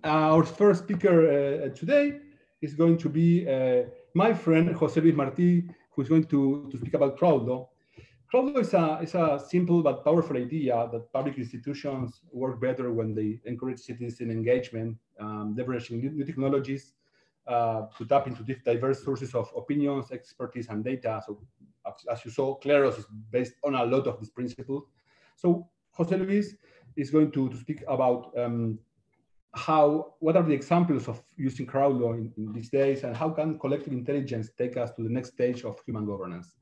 Our first speaker today is going to be my friend, Jose Luis Marti, who is going to speak about CrowdLaw. CrowdLaw is a simple but powerful idea that public institutions work better when they encourage citizen engagement, leveraging new technologies to tap into diverse sources of opinions, expertise, and data. So as you saw, Kleros is based on a lot of these principles. So Jose Luis is going to speak about what are the examples of using CrowdLaw in these days, and how can collective intelligence take us to the next stage of human governance?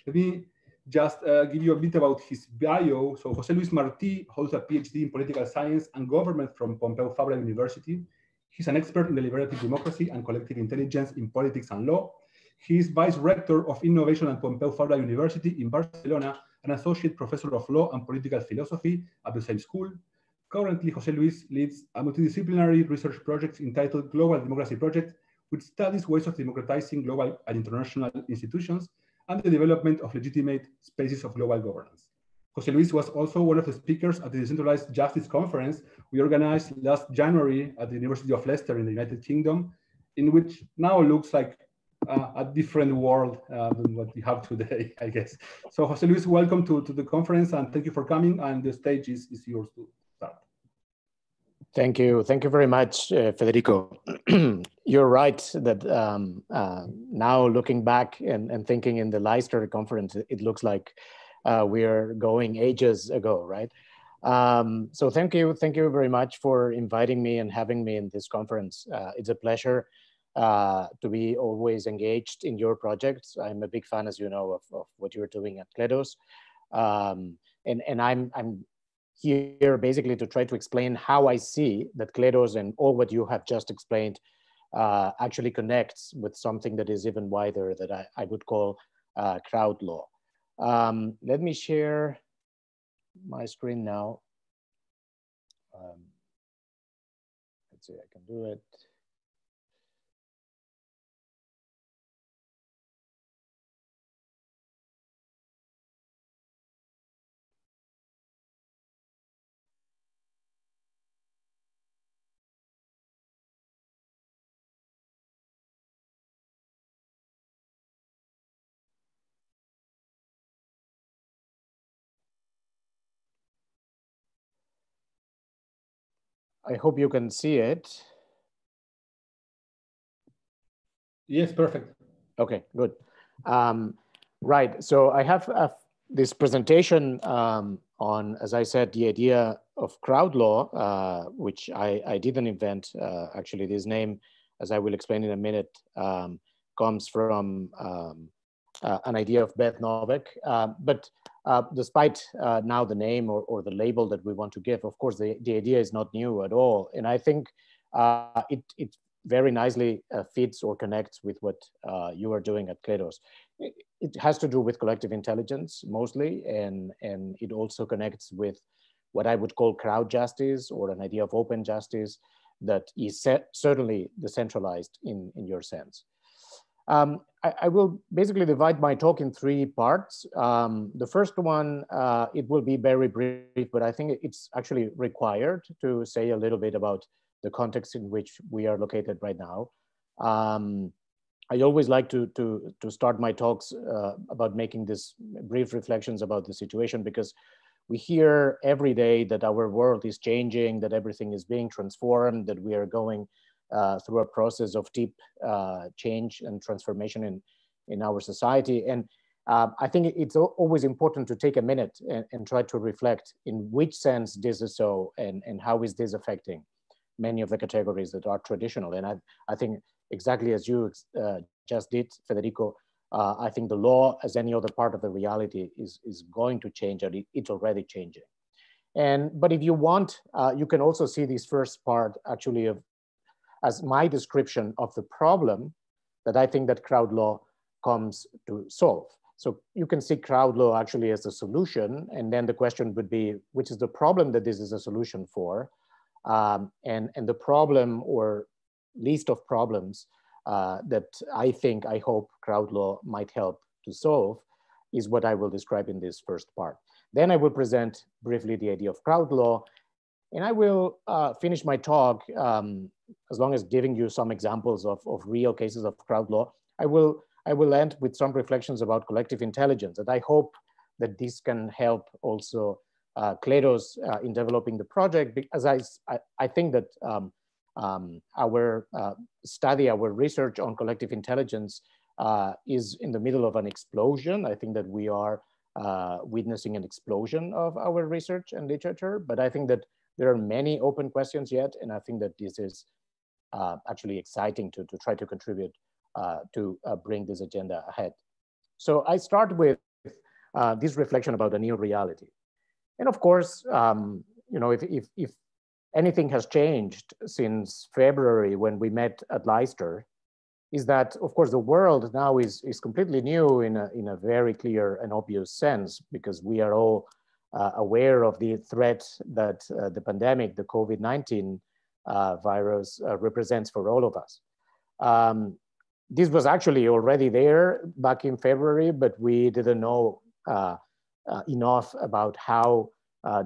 Let me just give you a bit about his bio. So Jose Luis Marti holds a PhD in political science and government from Pompeu Fabra University. He's an expert in deliberative democracy and collective intelligence in politics and law. He is vice rector of innovation at Pompeu Fabra University in Barcelona, an associate professor of law and political philosophy at the same school. Currently, Jose Luis leads a multidisciplinary research project entitled Global Democracy Project, which studies ways of democratizing global and international institutions and the development of legitimate spaces of global governance. Jose Luis was also one of the speakers at the Decentralized Justice Conference we organized last January at the University of Leicester in the United Kingdom, in which now looks like a different world than what we have today, I guess. So Jose Luis, welcome to the conference, and thank you for coming, and the stage is yours to start. Thank you very much, Federico. You're right that now looking back and thinking in the Leicester conference, it looks like we're going ages ago, right? So thank you very much for inviting me and having me in this conference. It's a pleasure to be always engaged in your projects. I'm a big fan, as you know, of what you're doing at Kleros. And I'm here basically to try to explain how I see that Kleros and all what you have just explained actually connects with something that is even wider that I would call CrowdLaw. Let me share my screen now. Let's see, I can do it. I hope you can see it. Yes, perfect. Okay, good. Right, so I have this presentation on, as I said, the idea of CrowdLaw, which I didn't invent. Actually, this name, as I will explain in a minute, comes from an idea of Beth Novak. But despite now the name or the label that we want to give, of course, the idea is not new at all. And I think it very nicely fits or connects with what you are doing at Kleros. It has to do with collective intelligence mostly, and it also connects with what I would call crowd justice, or an idea of open justice that is certainly decentralized in your sense. I will basically divide my talk in three parts. The first one, it will be very brief, but I think it's actually required to say a little bit about the context in which we are located right now. I always like to start my talks about making this brief reflections about the situation, because we hear every day that our world is changing, that everything is being transformed, that we are going through a process of deep change and transformation in our society. And I think it's always important to take a minute and try to reflect in which sense this is so, and how is this affecting many of the categories that are traditional. And I think exactly as you just did, Federico, I think the law, as any other part of the reality, is going to change, and it's already changing. But if you want, you can also see this first part actually as my description of the problem that I think that CrowdLaw comes to solve. So you can see CrowdLaw actually as a solution, and then the question would be, which is the problem that this is a solution for? And the problem or list of problems that I hope CrowdLaw might help to solve is what I will describe in this first part. Then I will present briefly the idea of CrowdLaw, And I will finish my talk, as long as giving you some examples of real cases of crowd law. I will end with some reflections about collective intelligence, and I hope that this can help also Kleros in developing the project, because I think that our study, our research on collective intelligence is in the middle of an explosion. I think that we are witnessing an explosion of our research and literature, but I think that there are many open questions yet, and I think that this is actually exciting to try to contribute to bring this agenda ahead. So I start with this reflection about a new reality. And of course, you know, if anything has changed since February when we met at Leicester, is that, of course, the world now is completely new in a very clear and obvious sense, because we are all aware of the threat that the pandemic, the COVID-19 virus represents for all of us. This was actually already there back in February, but we didn't know enough about how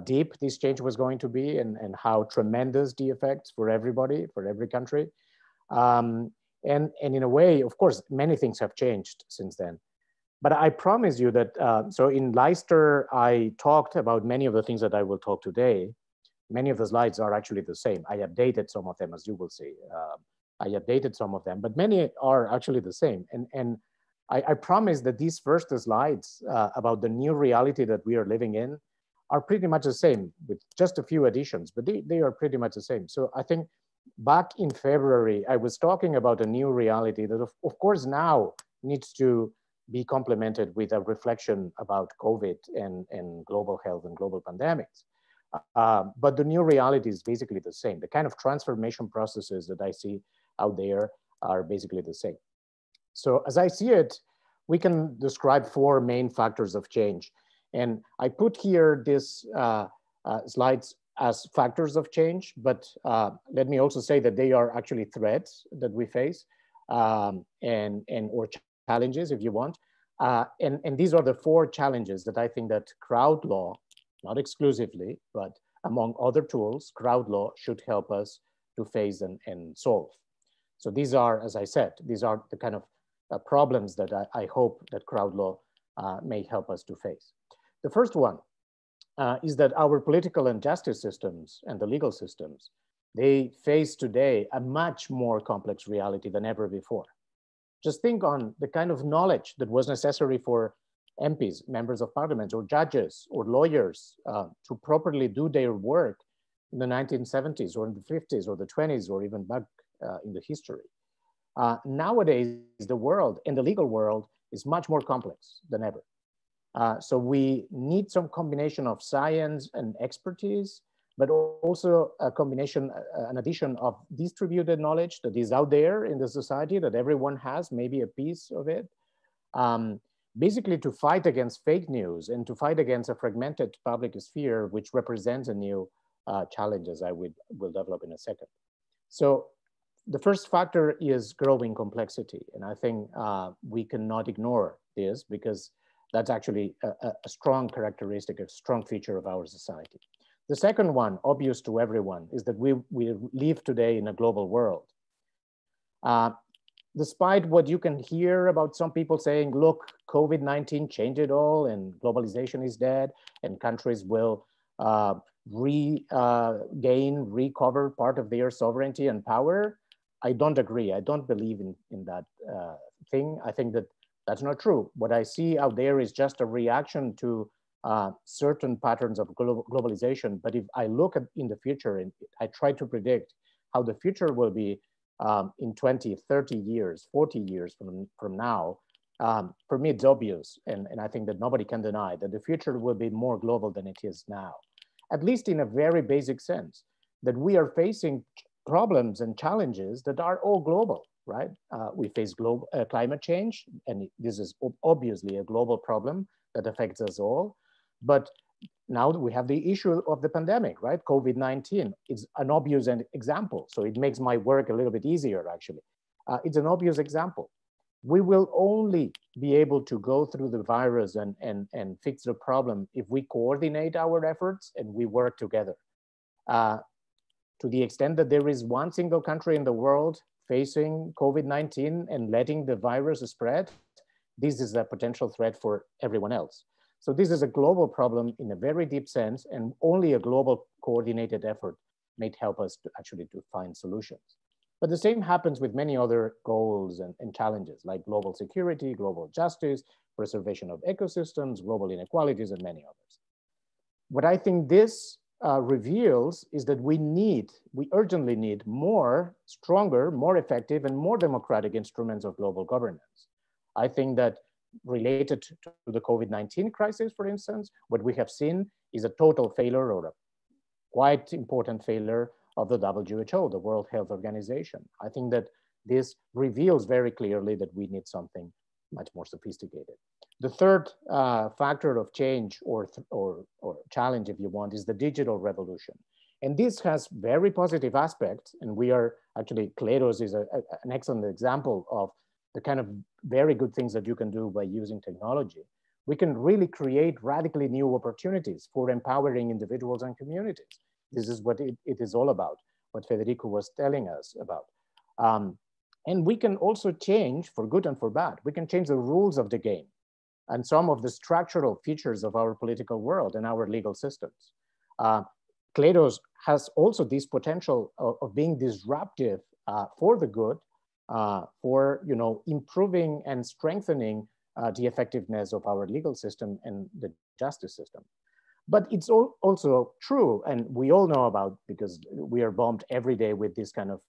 deep this change was going to be and how tremendous the effects for everybody, for every country. And in a way, of course, many things have changed since then. But I promise you that, so in Leicester, I talked about many of the things that I will talk today. Many of the slides are actually the same. I updated some of them, as you will see. I updated some of them, but many are actually the same. And I promise that these first slides about the new reality that we are living in are pretty much the same, with just a few additions, but they are pretty much the same. So I think back in February, I was talking about a new reality that of course now needs to be complemented with a reflection about COVID and global health and global pandemics. But the new reality is basically the same. The kind of transformation processes that I see out there are basically the same. So as I see it, we can describe four main factors of change. And I put here this slides as factors of change, but let me also say that they are actually threats that we face or challenges, if you want. And these are the four challenges that I think that CrowdLaw, not exclusively, but among other tools, CrowdLaw should help us to face and solve. So these are, as I said, these are the kind of problems that I hope that CrowdLaw may help us to face. The first one is that our political and justice systems and the legal systems, they face today a much more complex reality than ever before. Just think on the kind of knowledge that was necessary for MPs, members of parliament, or judges, or lawyers to properly do their work in the 1970s, or in the 50s, or the 20s, or even back in the history. Nowadays, the world and the legal world is much more complex than ever. So we need some combination of science and expertise, but also a combination, an addition of distributed knowledge that is out there in the society, that everyone has, maybe a piece of it, basically to fight against fake news and to fight against a fragmented public sphere, which represents a new challenge, as I will develop in a second. So the first factor is growing complexity. And I think we cannot ignore this, because that's actually a strong characteristic, a strong feature of our society. The second one, obvious to everyone, is that we live today in a global world. Despite what you can hear about some people saying, look, COVID-19 changed it all and globalization is dead and countries will recover part of their sovereignty and power, I don't agree. I don't believe in that thing. I think that that's not true. What I see out there is just a reaction to certain patterns of globalization. But if I look at in the future and I try to predict how the future will be in 20, 30 years, 40 years from now, for me, it's obvious. And I think that nobody can deny that the future will be more global than it is now, at least in a very basic sense, that we are facing problems and challenges that are all global, right? We face climate change, and this is obviously a global problem that affects us all. But now we have the issue of the pandemic, right? COVID-19 is an obvious example. So it makes my work a little bit easier, actually. It's an obvious example. We will only be able to go through the virus and fix the problem if we coordinate our efforts and we work together. To the extent that there is one single country in the world facing COVID-19 and letting the virus spread, this is a potential threat for everyone else. So this is a global problem in a very deep sense, and only a global coordinated effort may help us to actually to find solutions. But the same happens with many other goals and challenges like global security, global justice, preservation of ecosystems, global inequalities, and many others. What I think this reveals is that we urgently need more, stronger, more effective, and more democratic instruments of global governance. I think that related to the COVID-19 crisis, for instance, what we have seen is a total failure or a quite important failure of the WHO, the World Health Organization. I think that this reveals very clearly that we need something much more sophisticated. The third factor of change or challenge, if you want, is the digital revolution. And this has very positive aspects. And we are actually, Kleros is an excellent example of the kind of very good things that you can do by using technology. We can really create radically new opportunities for empowering individuals and communities. This is what it is all about, what Federico was telling us about. And we can also change, for good and for bad, we can change the rules of the game and some of the structural features of our political world and our legal systems. Kleros has also this potential of being disruptive for the good, for improving and strengthening the effectiveness of our legal system and the justice system. But it's also true, and we all know about, because we are bombed every day with this kind of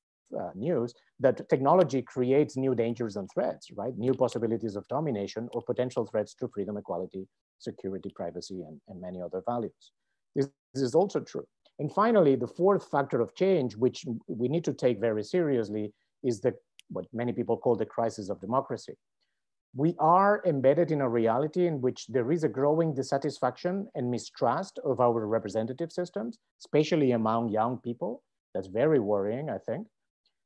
news, that technology creates new dangers and threats, right? New possibilities of domination or potential threats to freedom, equality, security, privacy, and many other values. This is also true. And finally, the fourth factor of change, which we need to take very seriously, is what many people call the crisis of democracy. We are embedded in a reality in which there is a growing dissatisfaction and mistrust of our representative systems, especially among young people. That's very worrying, I think.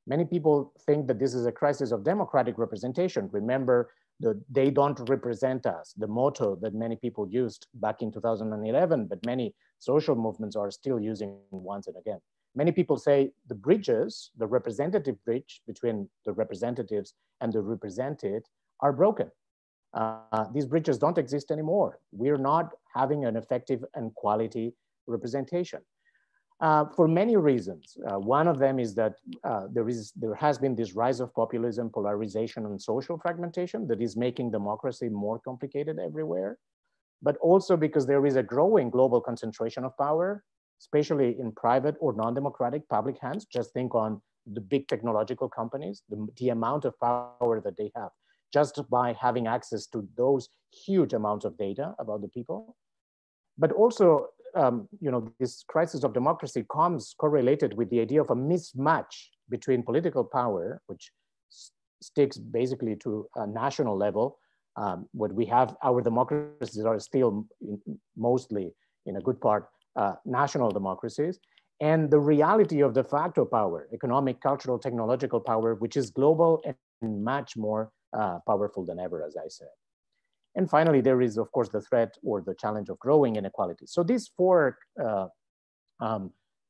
Many people think that this is a crisis of democratic representation. Remember that they don't represent us, the motto that many people used back in 2011, but many social movements are still using once and again. Many people say the bridges, the representative bridge between the representatives and the represented are broken. These bridges don't exist anymore. We're not having an effective and quality representation. For many reasons. One of them is that there has been this rise of populism, polarization, and social fragmentation that is making democracy more complicated everywhere, but also because there is a growing global concentration of power, especially in private or non-democratic public hands. Just think on the big technological companies, the amount of power that they have, just by having access to those huge amounts of data about the people. But also, this crisis of democracy comes correlated with the idea of a mismatch between political power, which sticks basically to a national level. What we have, our democracies are still mostly, in a good part, national democracies, and the reality of de facto power, economic, cultural, technological power, which is global and much more powerful than ever, as I said. And finally, there is, of course, the threat or the challenge of growing inequality. So these four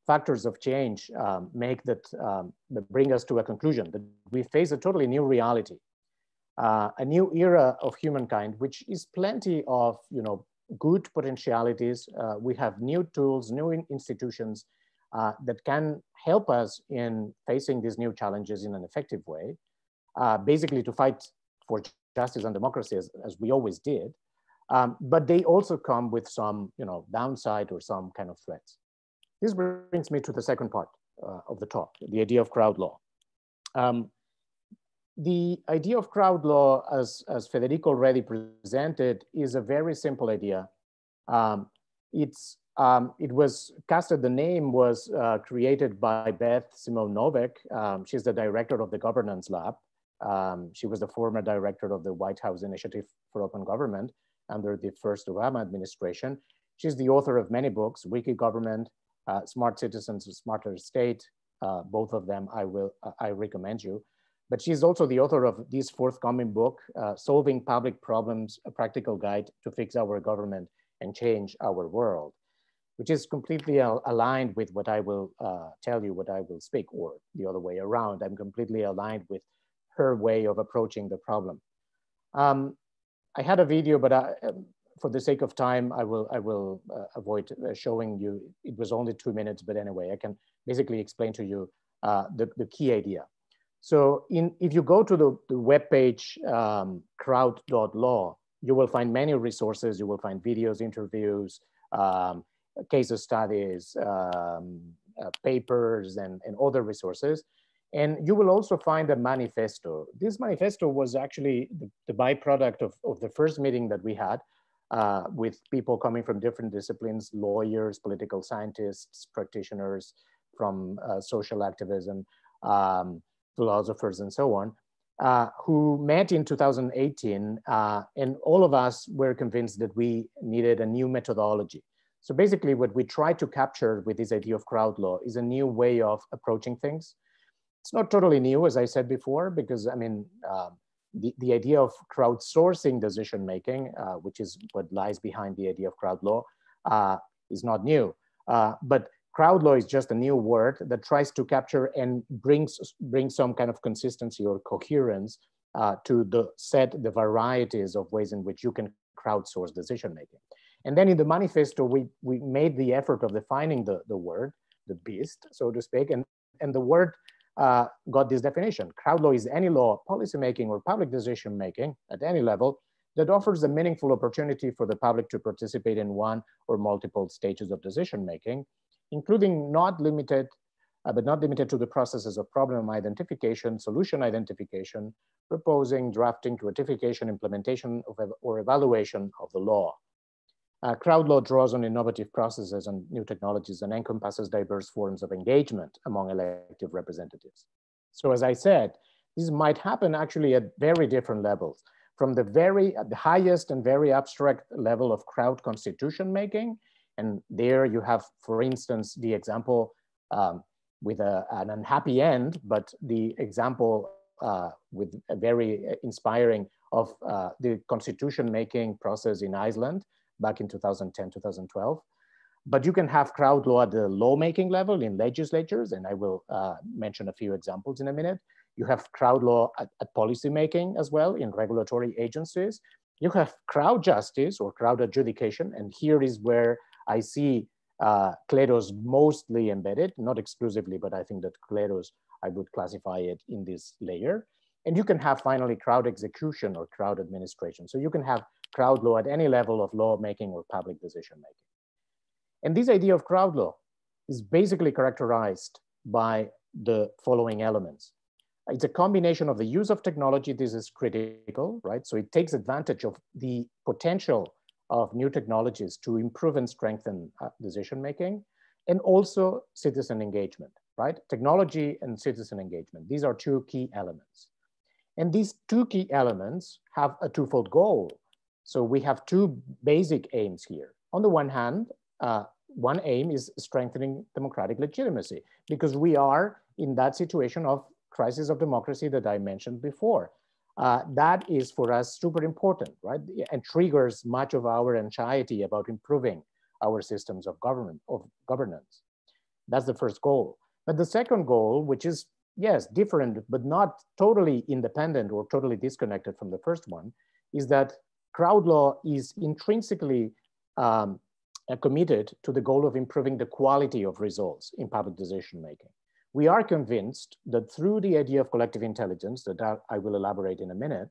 factors of change that bring us to a conclusion that we face a totally new reality, a new era of humankind, which is plenty of good potentialities. We have new tools, new institutions that can help us in facing these new challenges in an effective way, basically to fight for justice and democracy as we always did, but they also come with some downside or some kind of threats. This brings me to the second part of the talk, the idea of crowd law. The idea of crowd law, as Federico already presented, is a very simple idea. It was casted, the name was created by Beth Simone Novak. She's the director of the Governance Lab. She was the former director of the White House Initiative for Open Government under the first Obama administration. She's the author of many books, Wiki Government, Smart Citizens, Smarter State. Both of them I recommend you. But she's also the author of this forthcoming book, Solving Public Problems, a Practical Guide to Fix Our Government and Change Our World. which is completely aligned with what I will tell you, what I will speak, or the other way around. I'm completely aligned with her way of approaching the problem. I had a video, but for the sake of time, I will avoid showing you. It was only 2 minutes, but anyway, I can basically explain to you the key idea. So if you go to the webpage crowd.law, you will find many resources. You will find videos, interviews, case studies, papers, and other resources. And you will also find a manifesto. This manifesto was actually the byproduct of the first meeting that we had with people coming from different disciplines, lawyers, political scientists, practitioners from social activism, philosophers, and so on, who met in 2018. And all of us were convinced that we needed a new methodology. So basically what we try to capture with this idea of crowd law is a new way of approaching things. It's not totally new, as I said before, because I mean, the idea of crowdsourcing decision-making, which is what lies behind the idea of crowd law, is not new. But crowd law is just a new word that tries to capture and bring some kind of consistency or coherence to the varieties of ways in which you can crowdsource decision-making. And then in the manifesto, we made the effort of defining the word, the beast, so to speak, and the word got this definition. Crowd law is any law, policymaking, or public decision-making at any level that offers a meaningful opportunity for the public to participate in one or multiple stages of decision-making, including but not limited to the processes of problem identification, solution identification, proposing, drafting, ratification, implementation or evaluation of the law. Crowd law draws on innovative processes and new technologies and encompasses diverse forms of engagement among elective representatives. So as I said, this might happen actually at very different levels, from the highest and very abstract level of crowd constitution making. And there you have, for instance, the example with an unhappy end, but the example with a very inspiring of the constitution making process in Iceland, back in 2010, 2012. But you can have crowd law at the lawmaking level in legislatures, and I will mention a few examples in a minute. You have crowd law at policymaking as well in regulatory agencies. You have crowd justice or crowd adjudication, and here is where I see Kleros mostly embedded, not exclusively, but I think that Kleros, I would classify it in this layer. And you can have finally crowd execution or crowd administration. So you can have crowd law at any level of lawmaking or public decision making. And this idea of crowd law is basically characterized by the following elements. It's a combination of the use of technology. This is critical, right? So it takes advantage of the potential of new technologies to improve and strengthen decision making, and also citizen engagement, right? Technology and citizen engagement. These are two key elements. And these two key elements have a twofold goal. So we have two basic aims here. On the one hand, one aim is strengthening democratic legitimacy, because we are in that situation of crisis of democracy that I mentioned before. That is for us super important, right? And triggers much of our anxiety about improving our systems of governance. That's the first goal. But the second goal, which is, yes, different, but not totally independent or totally disconnected from the first one, is that crowd law is intrinsically committed to the goal of improving the quality of results in public decision making. We are convinced that through the idea of collective intelligence, that I will elaborate in a minute,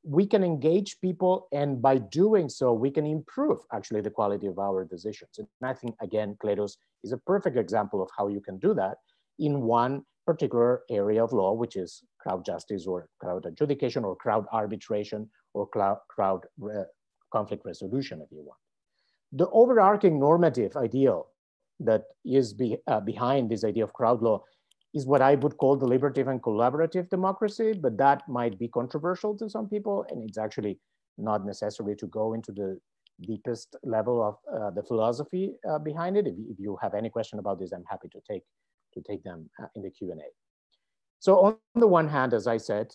we can engage people, and by doing so, we can improve actually the quality of our decisions. And I think, again, Kleros is a perfect example of how you can do that in one particular area of law, which is crowd justice or crowd adjudication or crowd arbitration or crowd conflict resolution, if you want. The overarching normative ideal that is behind this idea of crowd law is what I would call deliberative and collaborative democracy, but that might be controversial to some people, and it's actually not necessary to go into the deepest level of the philosophy behind it. If you have any question about this, I'm happy to take them in the Q&A. So on the one hand, as I said,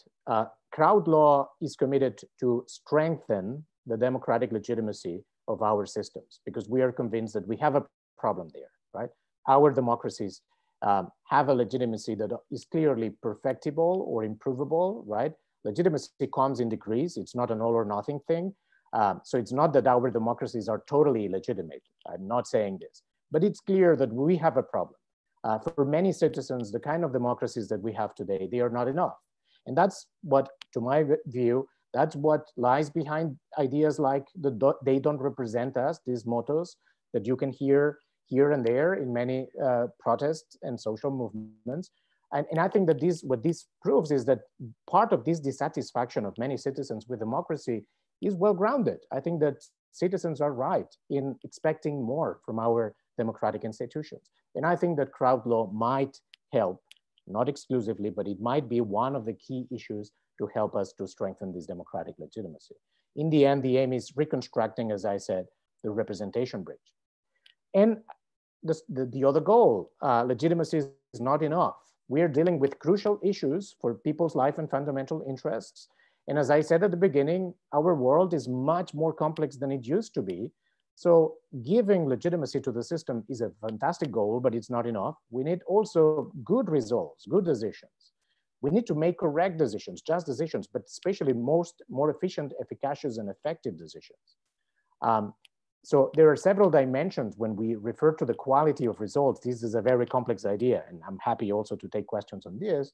crowd law is committed to strengthen the democratic legitimacy of our systems, because we are convinced that we have a problem there, right? Our democracies have a legitimacy that is clearly perfectible or improvable, right? Legitimacy comes in degrees. It's not an all or nothing thing. So it's not that our democracies are totally legitimate. I'm not saying this, but it's clear that we have a problem. For many citizens, the kind of democracies that we have today, they are not enough. And that's what, to my view, that's what lies behind ideas like they don't represent us, these mottos that you can hear here and there in many protests and social movements. And I think that what this proves is that part of this dissatisfaction of many citizens with democracy is well-grounded. I think that citizens are right in expecting more from our democratic institutions. And I think that CrowdLaw might help, not exclusively, but it might be one of the key issues to help us to strengthen this democratic legitimacy. In the end, the aim is reconstructing, as I said, the representation bridge. And the other goal, legitimacy is not enough. We are dealing with crucial issues for people's life and fundamental interests. And as I said at the beginning, our world is much more complex than it used to be. So giving legitimacy to the system is a fantastic goal, but it's not enough. We need also good results, good decisions. We need to make correct decisions, just decisions, but especially more efficient, efficacious, and effective decisions. So there are several dimensions when we refer to the quality of results. This is a very complex idea, and I'm happy also to take questions on this.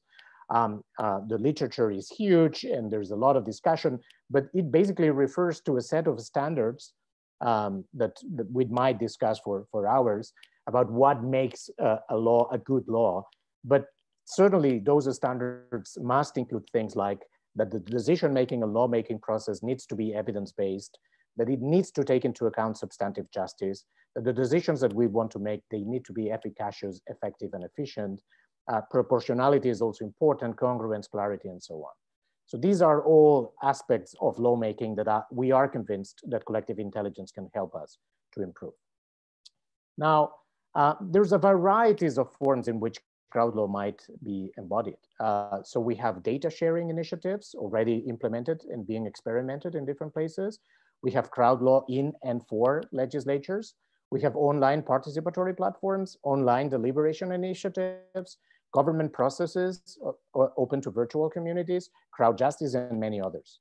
The literature is huge, and there's a lot of discussion, but it basically refers to a set of standards that we might discuss for hours about what makes a law a good law. But certainly those standards must include things like that the decision-making and lawmaking process needs to be evidence-based, that it needs to take into account substantive justice, that the decisions that we want to make, they need to be efficacious, effective, and efficient. Proportionality is also important, congruence, clarity, and so on. So these are all aspects of lawmaking that we are convinced that collective intelligence can help us to improve. Now, there's a varieties of forms in which CrowdLaw might be embodied. So we have data sharing initiatives already implemented and being experimented in different places. We have CrowdLaw in and for legislatures. We have online participatory platforms, online deliberation initiatives, government processes open to virtual communities, crowd justice, and many others.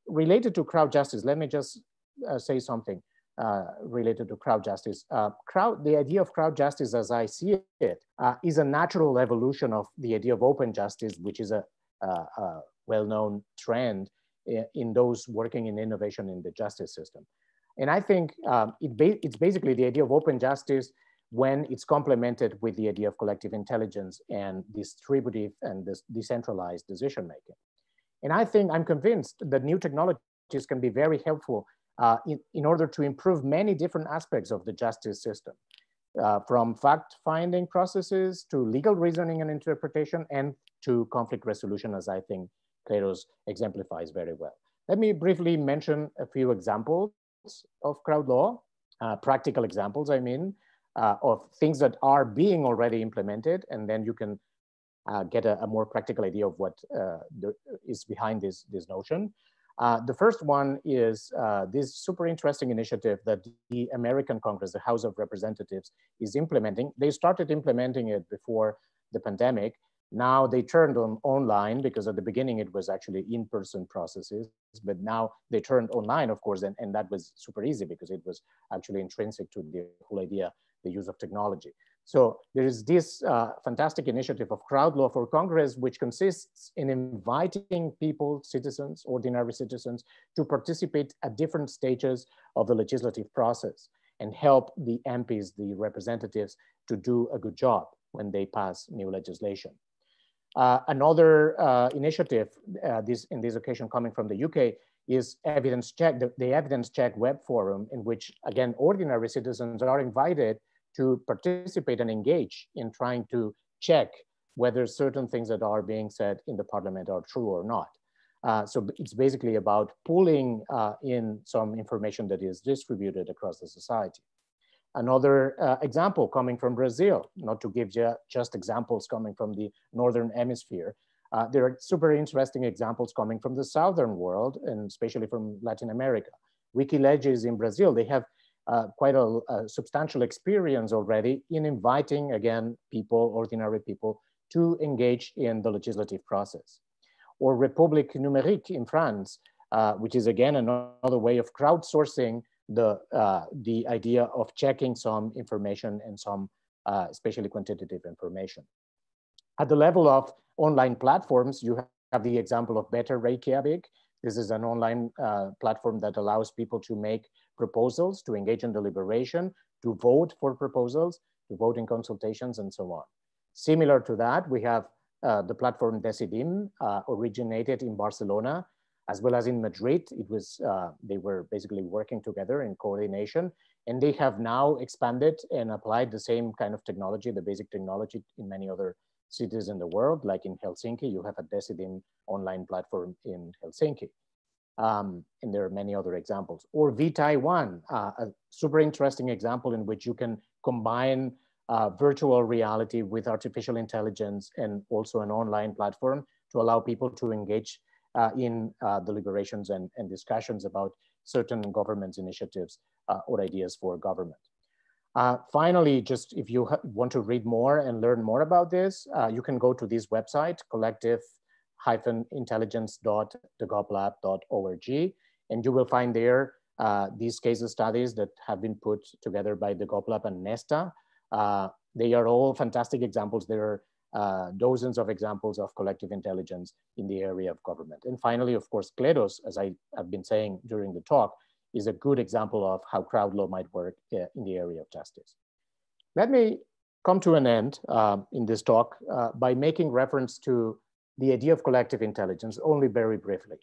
Related to crowd justice, let me just say something related to crowd justice. The idea of crowd justice, as I see it, is a natural evolution of the idea of open justice, which is a well-known trend in those working in innovation in the justice system. And I think it's basically the idea of open justice when it's complemented with the idea of collective intelligence and distributive and this decentralized decision-making. And I'm convinced that new technologies can be very helpful in order to improve many different aspects of the justice system, from fact-finding processes to legal reasoning and interpretation and to conflict resolution, as I think Kleros exemplifies very well. Let me briefly mention a few examples of CrowdLaw, practical examples, I mean, of things that are being already implemented, and then you can get a more practical idea of what is behind this notion. The first one is this super interesting initiative that the American Congress, the House of Representatives, is implementing. They started implementing it before the pandemic. Now they turned online because at the beginning it was actually in-person processes, but now they turned online, of course, and that was super easy because it was actually intrinsic to the whole idea, the use of technology. So there is this fantastic initiative of CrowdLaw for Congress, which consists in inviting people, citizens, ordinary citizens, to participate at different stages of the legislative process and help the MPs, the representatives, to do a good job when they pass new legislation. Another initiative, in this occasion coming from the UK, is Evidence Check, the Evidence Check web forum, in which, again, ordinary citizens are invited to participate and engage in trying to check whether certain things that are being said in the parliament are true or not. So it's basically about pulling in some information that is distributed across the society. Another example coming from Brazil, not to give you just examples coming from the Northern Hemisphere. There are super interesting examples coming from the Southern world, and especially from Latin America. Wikileges in Brazil, they have quite a substantial experience already in inviting, again, people, ordinary people, to engage in the legislative process. Or Republique Numérique in France, which is again another way of crowdsourcing the idea of checking some information and some especially quantitative information. At the level of online platforms, you have the example of Better Reykjavik. This is an online platform that allows people to make proposals, to engage in deliberation, to vote for proposals, to vote in consultations, and so on. Similar to that, we have the platform Decidim, originated in Barcelona, as well as in Madrid. It was, they were basically working together in coordination, and they have now expanded and applied the same kind of technology, the basic technology, in many other cities in the world. Like in Helsinki, you have a Decidim online platform in Helsinki. And there are many other examples. Or VTaiwan, a super interesting example in which you can combine virtual reality with artificial intelligence and also an online platform to allow people to engage in deliberations and discussions about certain government's initiatives or ideas for government. Finally, just if you want to read more and learn more about this, you can go to this website, collective-intelligence.thegoplab.org, and you will find there these case studies that have been put together by the GovLab and Nesta. They are all fantastic examples. There are dozens of examples of collective intelligence in the area of government. And finally, of course, Kleros, as I have been saying during the talk, is a good example of how CrowdLaw might work in the area of justice. Let me come to an end in this talk by making reference to the idea of collective intelligence, only very briefly.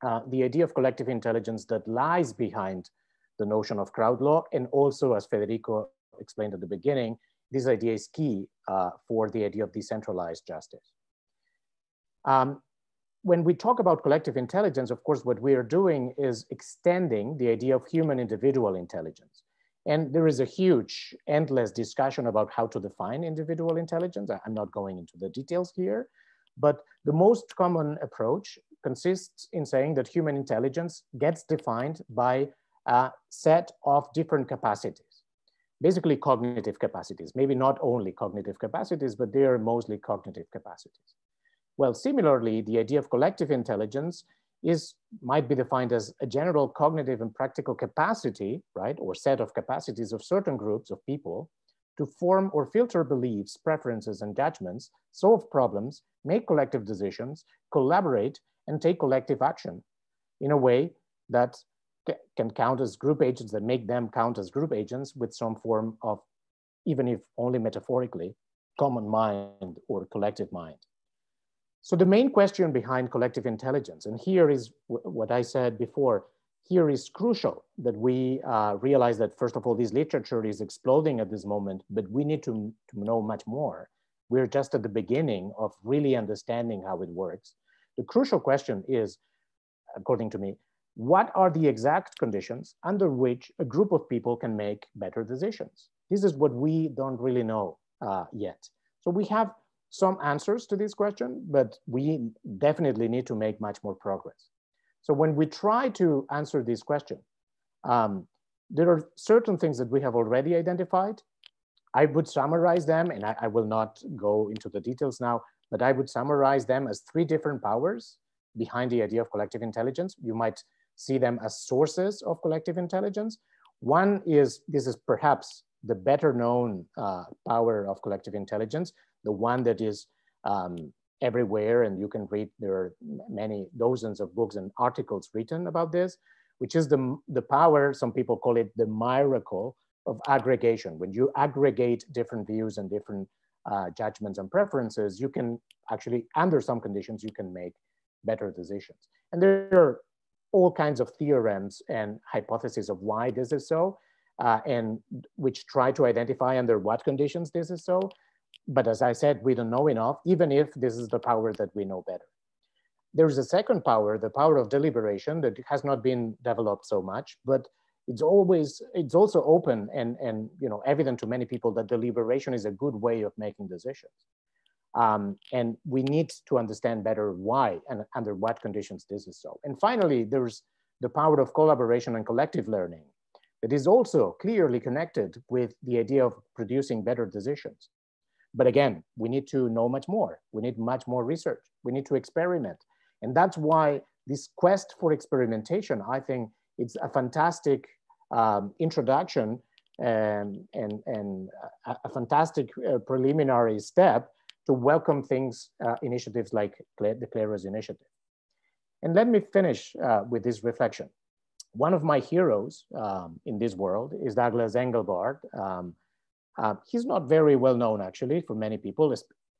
The idea of collective intelligence that lies behind the notion of CrowdLaw, and also, as Federico explained at the beginning, this idea is key for the idea of decentralized justice. When we talk about collective intelligence, of course, what we are doing is extending the idea of human individual intelligence. And there is a huge, endless discussion about how to define individual intelligence. I'm not going into the details here, but the most common approach consists in saying that human intelligence gets defined by a set of different capacities, basically cognitive capacities, maybe not only cognitive capacities, but they are mostly cognitive capacities. Well, similarly, the idea of collective intelligence might be defined as a general cognitive and practical capacity, right, or set of capacities of certain groups of people to form or filter beliefs, preferences, and judgments, solve problems, make collective decisions, collaborate, and take collective action in a way that can count as group agents, that make them count as group agents with some form of, even if only metaphorically, common mind or collective mind. So the main question behind collective intelligence, and here is what I said before, here is crucial that we realize that, first of all, this literature is exploding at this moment, but we need to know much more. We're just at the beginning of really understanding how it works. The crucial question is, according to me, what are the exact conditions under which a group of people can make better decisions? This is what we don't really know yet. So we have some answers to this question, but we definitely need to make much more progress. So when we try to answer this question, there are certain things that we have already identified. I would summarize them, and I will not go into the details now, but I would summarize them as 3 different powers behind the idea of collective intelligence. You might see them as sources of collective intelligence. One is, this is perhaps the better known power of collective intelligence, the one that is everywhere, and you can read, there are many dozens of books and articles written about this, which is the power, some people call it the miracle of aggregation. When you aggregate different views and different judgments and preferences, you can actually, under some conditions, you can make better decisions. And there are all kinds of theorems and hypotheses of why this is so, and which try to identify under what conditions this is so. But as I said, we don't know enough, even if this is the power that we know better. There's a second power, the power of deliberation, that has not been developed so much, but it's also open and evident to many people that deliberation is a good way of making decisions. And we need to understand better why and under what conditions this is so. And finally, there's the power of collaboration and collective learning that is also clearly connected with the idea of producing better decisions. But again, we need to know much more. We need much more research. We need to experiment. And that's why this quest for experimentation, I think it's a fantastic introduction and a fantastic preliminary step to welcome initiatives like the Kleros initiative. And let me finish with this reflection. One of my heroes in this world is Douglas Engelbart. He's not very well known actually for many people,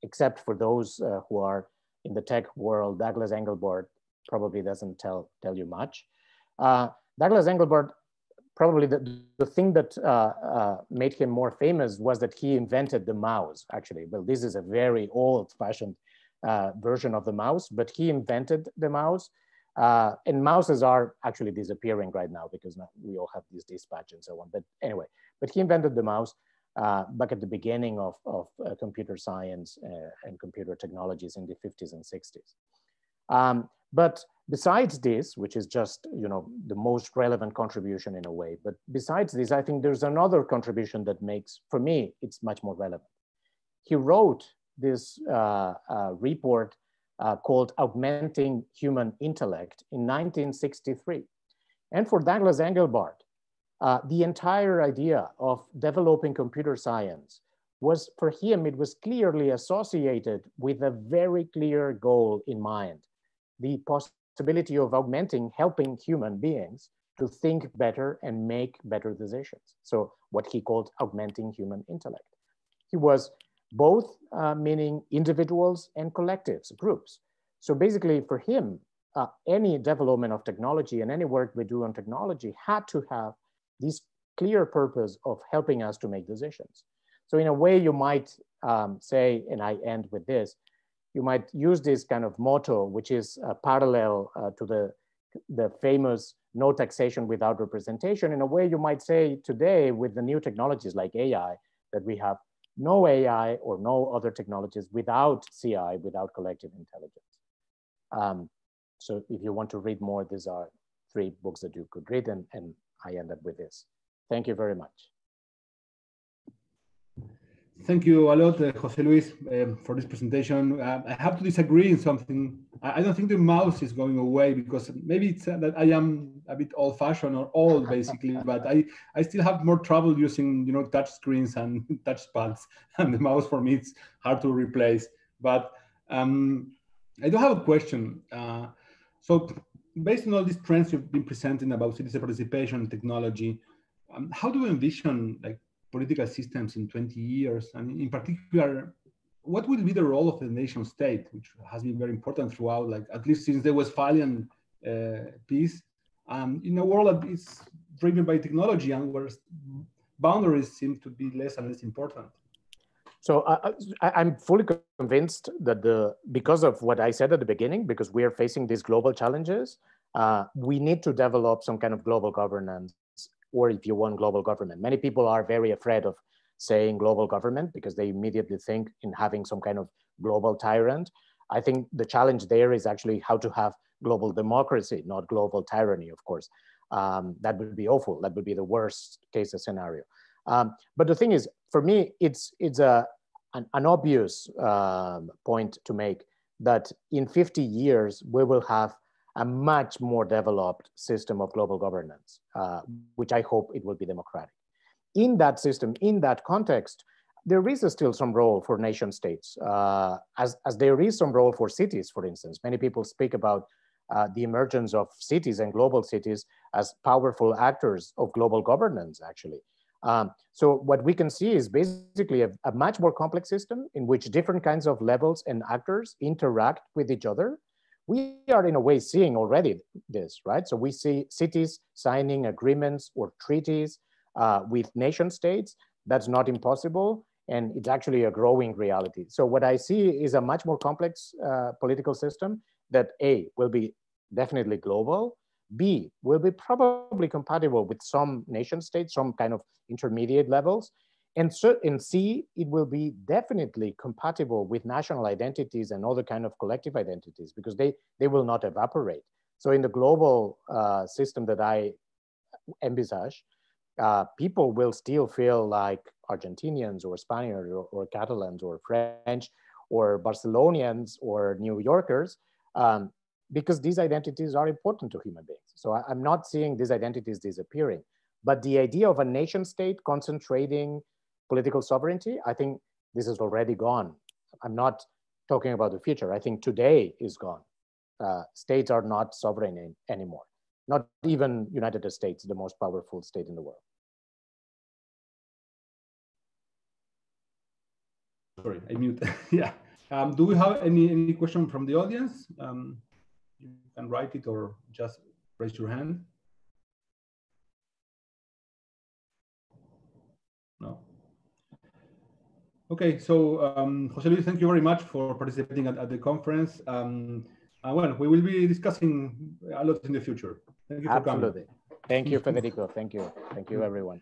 except for those who are in the tech world. Douglas Engelbart probably doesn't tell you much. Douglas Engelbart, probably the thing that made him more famous was that he invented the mouse, actually. Well, this is a very old-fashioned version of the mouse, but he invented the mouse. And mouses are actually disappearing right now because now we all have this dispatch and so on. But anyway, but he invented the mouse back at the beginning of computer science and computer technologies in the 50s and 60s. But besides this, which is just the most relevant contribution in a way, but besides this, I think there's another contribution that makes, for me, it's much more relevant. He wrote this report called Augmenting Human Intellect in 1963. And for Douglas Engelbart, the entire idea of developing computer science was, for him, it was clearly associated with a very clear goal in mind: the possibility of augmenting, helping human beings to think better and make better decisions. So what he called augmenting human intellect. He was both meaning individuals and collectives, groups. So basically for him, any development of technology and any work we do on technology had to have this clear purpose of helping us to make decisions. So in a way you might say, and I end with this, you might use this kind of motto, which is parallel to the famous no taxation without representation. In a way, you might say today with the new technologies like AI, that we have no AI or no other technologies without CI, without collective intelligence. So if you want to read more, these are 3 books that you could read, and I end up with this. Thank you very much. Thank you a lot, Jose Luis, for this presentation. I have to disagree in something. I don't think the mouse is going away, because maybe it's that I am a bit old-fashioned or old, basically, but I still have more trouble using touch screens and touch pads, and the mouse for me it's hard to replace. But I do have a question. So based on all these trends you've been presenting about citizen participation and technology, how do you envision political systems in 20 years? And in particular, what will be the role of the nation state, which has been very important throughout, at least since the Westphalian peace, in a world that is driven by technology and where boundaries seem to be less and less important? So I'm fully convinced that because of what I said at the beginning, because we are facing these global challenges, we need to develop some kind of global governance, or if you want, global government. Many people are very afraid of saying global government because they immediately think in having some kind of global tyrant. I think the challenge there is actually how to have global democracy, not global tyranny, of course. That would be awful. That would be the worst case scenario. But the thing is, for me, it's an obvious point to make that in 50 years, we will have a much more developed system of global governance, which I hope it will be democratic. In that system, in that context, there is still some role for nation states, as there is some role for cities, for instance. Many people speak about the emergence of cities and global cities as powerful actors of global governance, actually. So what we can see is basically a much more complex system in which different kinds of levels and actors interact with each other. We are in a way seeing already this, right? So we see cities signing agreements or treaties with nation states. That's not impossible, and it's actually a growing reality. So what I see is a much more complex political system that A, will be definitely global, B, will be probably compatible with some nation states, some kind of intermediate levels, and so in C, it will be definitely compatible with national identities and other kind of collective identities, because they will not evaporate. So in the global system that I envisage, people will still feel like Argentinians or Spaniards or Catalans or French or Barcelonians or New Yorkers, because these identities are important to human beings. So I'm not seeing these identities disappearing, but the idea of a nation state concentrating political sovereignty, I think this is already gone. I'm not talking about the future. I think today is gone. States are not sovereign anymore. Not even United States, the most powerful state in the world. Sorry, I mute. Yeah. Do we have any question from the audience? You can write it or just raise your hand. No. Okay, so Jose Luis, thank you very much for participating at the conference. Well, we will be discussing a lot in the future. Thank you for coming. Absolutely. Thank you, Federico. Thank you. Thank you, everyone.